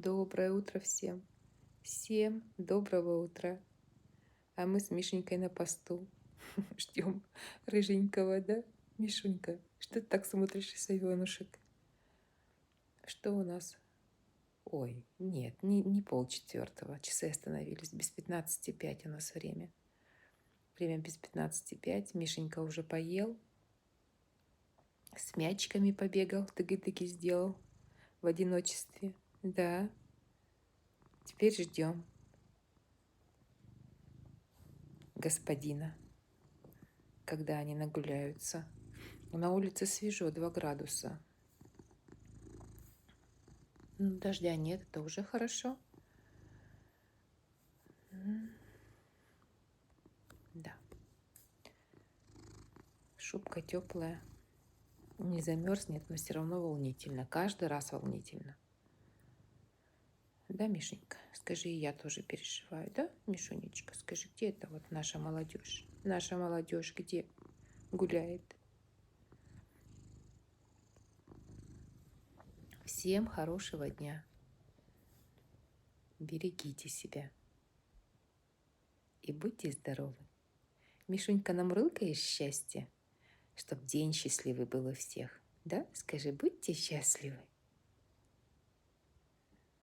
Доброе утро всем. Всем доброго утра. А мы с Мишенькой на посту. Ждем рыженького, да? Мишунька, что ты так смотришь, совенушек? Что у нас? Ой, нет, не полчетвертого. Часы остановились. Без 15:05 у нас время. Время без 15:05. Мишенька уже поел. С мячиками побегал, тыги-тыги сделал в одиночестве. Да. Теперь ждем господина, когда они нагуляются. На улице свежо, 2 градуса. Дождя нет, это уже хорошо. Да. Шубка теплая. Не замерзнет, но все равно волнительно. Каждый раз волнительно. Да, Мишенька? Скажи, и я тоже переживаю, да, Мишунечка? Скажи, где это вот наша молодежь? Наша молодежь где гуляет? Всем хорошего дня. Берегите себя. И будьте здоровы. Мишунька, нам рылкаешь счастье, чтоб день счастливый был у всех. Да? Скажи, будьте счастливы.